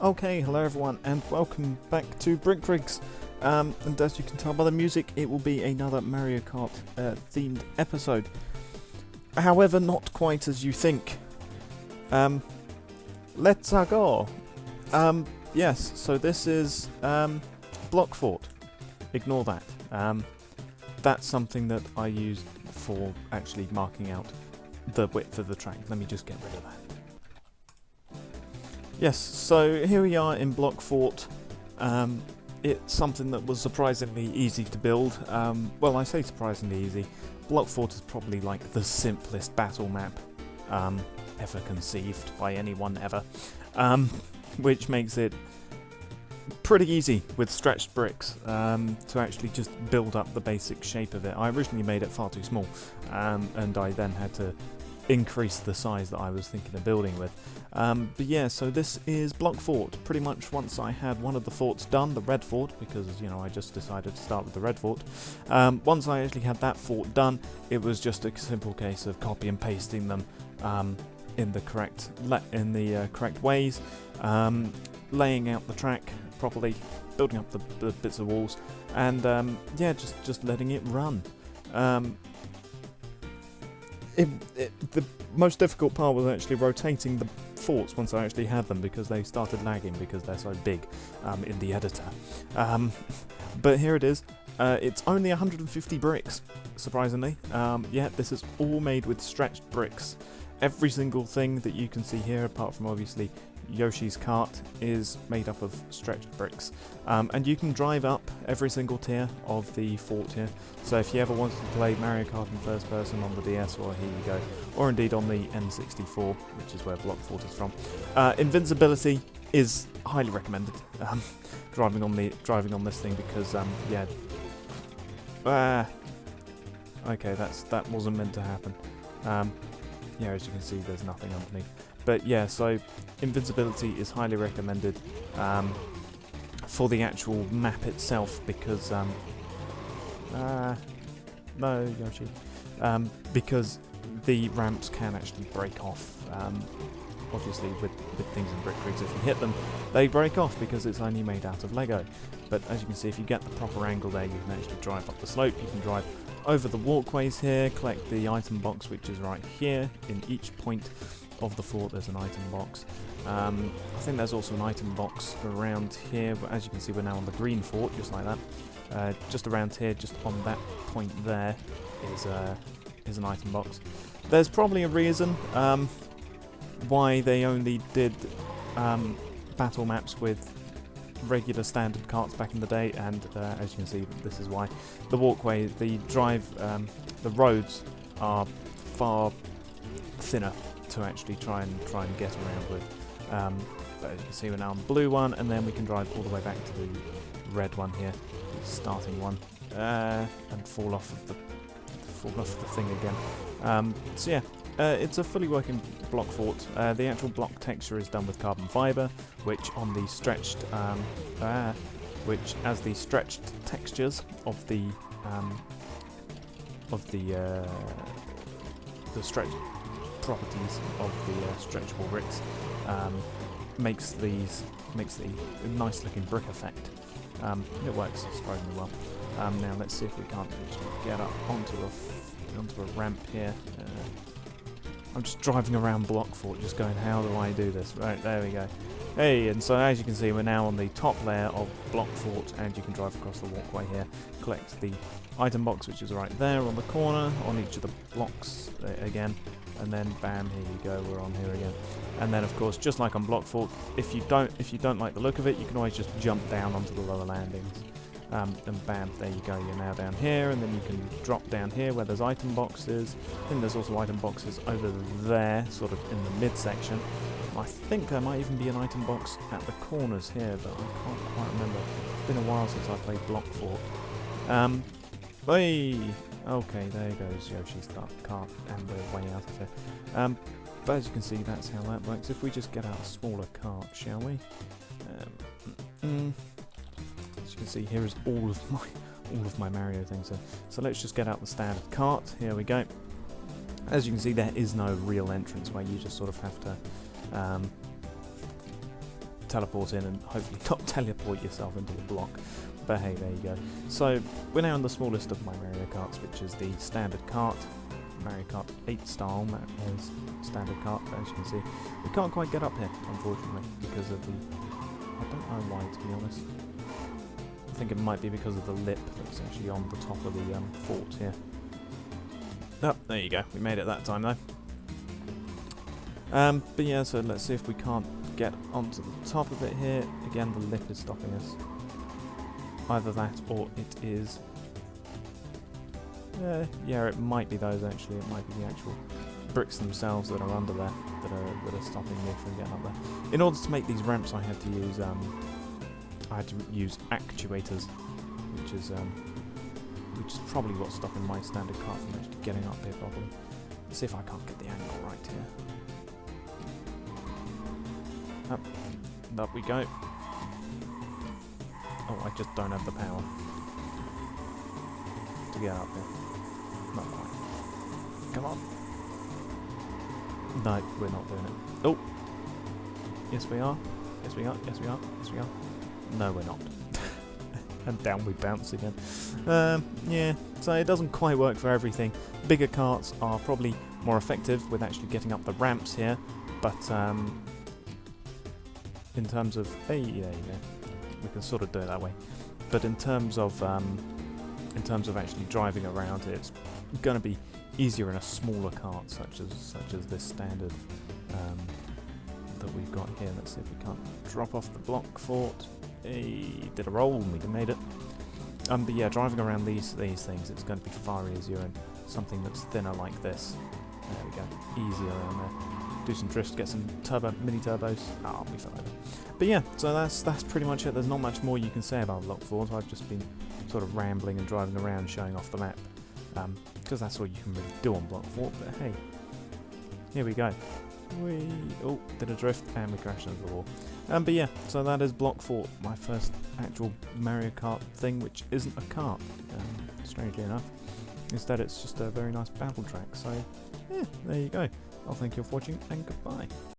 Okay, hello everyone, and welcome back to Brick Rigs. And as you can tell by the music, it will be another Mario Kart themed episode. However, not quite as you think. Let's go. Yes, so this is Block Fort. Ignore that. That's something that I used for actually marking out the width of the track. Let me just get rid of that. Yes, so here we are in Block Fort. It's something that was surprisingly easy to build. Well, I say surprisingly easy. Block Fort is probably like the simplest battle map ever conceived by anyone ever, which makes it pretty easy with stretched bricks to actually just build up the basic shape of it. I originally made it far too small, and I then had to increase the size that I was thinking of building with. But yeah, so this is Block Fort. Pretty much once I had one of the forts done, the red fort, because I just decided to start with the red fort. Once I actually had that fort done, it was just a simple case of copy and pasting them in the correct correct ways, laying out the track properly, building up the bits of walls, and yeah, just letting it run. The most difficult part was actually rotating the forts once I actually had them, because they started lagging because they're so big in the editor. But here it is. It's only 150 bricks, surprisingly. Yeah, this is all made with stretched bricks. Every single thing that you can see here, apart from obviously Yoshi's cart, is made up of stretched bricks. And you can drive up every single tier of the fort here. So if you ever wanted to play Mario Kart in first person on the DS, or here you go, or indeed on the N64, which is where Block Fort is from, invincibility is highly recommended. Driving on this thing, because yeah. Okay, that wasn't meant to happen. Yeah, as you can see, there's nothing underneath. But yeah, so invincibility is highly recommended for the actual map itself, because no, Yoshi, because the ramps can actually break off. Obviously, with things in Brick Rigs, if you hit them, they break off because it's only made out of Lego. But as you can see, if you get the proper angle there, you can actually drive up the slope. You can drive over the walkways here, collect the item box, which is right here. In each point of the fort, there's an item box. I think there's also an item box around here, but as you can see, we're now on the green fort, just like that. Just around here, just on that point there, is an item box. There's probably a reason why they only did battle maps with regular standard carts back in the day, and as you can see, this is why. The walkway, the roads are far thinner to actually try and get around with. But as you can see, we're now on the blue one, and then we can drive all the way back to the red one here, the starting one, and fall off of the thing again. So yeah. It's a fully working block fort. The actual block texture is done with carbon fibre, which on the stretched, as the stretched textures of the stretched properties of the stretchable bricks makes the nice looking brick effect. It works surprisingly well. Now let's see if we can't actually get up onto a ramp here. I'm just driving around Block Fort, just going, how do I do this? Right, there we go. Hey, and so as you can see, we're now on the top layer of Block Fort, and you can drive across the walkway here, collect the item box, which is right there on the corner, on each of the blocks again, and then bam, here you go, we're on here again. And then of course, just like on Block Fort, if you don't like the look of it, you can always just jump down onto the lower landings. And bam, there you go, you're now down here, and then you can drop down here where there's item boxes. I think there's also item boxes over there, sort of in the midsection. I think there might even be an item box at the corners here, but I can't quite remember. It's been a while since I played Block Fort. Hey! Okay, there goes Yoshi's cart, and we're way out of here. But as you can see, that's how that works. If we just get out a smaller cart, shall we? As you can see, here is all of my Mario things. So let's just get out the standard cart. Here we go. As you can see, there is no real entrance where you just sort of have to teleport in and hopefully not teleport yourself into the block. But hey, there you go. So we're now on the smallest of my Mario Karts, which is the standard kart. Mario Kart 8 style as standard kart, but as you can see, we can't quite get up here, unfortunately, because of the... I don't know why, to be honest. I think it might be because of the lip that's actually on the top of the fort here. Oh, there you go. We made it that time, though. But yeah, so let's see if we can't get onto the top of it here. Again, the lip is stopping us. Either that or it is... yeah, it might be those actually. It might be the actual bricks themselves that are under there that are stopping me from getting up there. In order to make these ramps, I had to use actuators, which is probably what's stopping my standard car from actually getting up here properly. Let's see if I can't get the angle right here. Up we go. Oh, I just don't have the power to get up there. Not quite. Come on. No, we're not doing it. Oh! Yes we are. Yes we are. Yes we are. Yes we are. No, we're not. And down we bounce again. Yeah, so it doesn't quite work for everything. Bigger carts are probably more effective with actually getting up the ramps here, but in terms of... Hey, there you go. We can sort of do it that way. But in terms of actually driving around, it's going to be easier in a smaller cart, such as this standard that we've got here. Let's see if we can't drop off the block fort. Hey, did a roll and we made it. But yeah, driving around these things, it's going to be far easier in something that's thinner like this. There we go, easier around there. Do some drifts, get some mini turbos. Oh, we fell over. But yeah, so that's pretty much it. There's not much more you can say about Block Fort. I've just been sort of rambling and driving around, showing off the map, because that's all you can really do on Block Fort. But hey, here we go. Oh, did a drift and we crashed into the wall. But yeah, so that is Block Fort, my first actual Mario Kart thing, which isn't a kart, strangely enough. Instead, it's just a very nice battle track. So yeah, there you go. I'll thank you for watching and goodbye.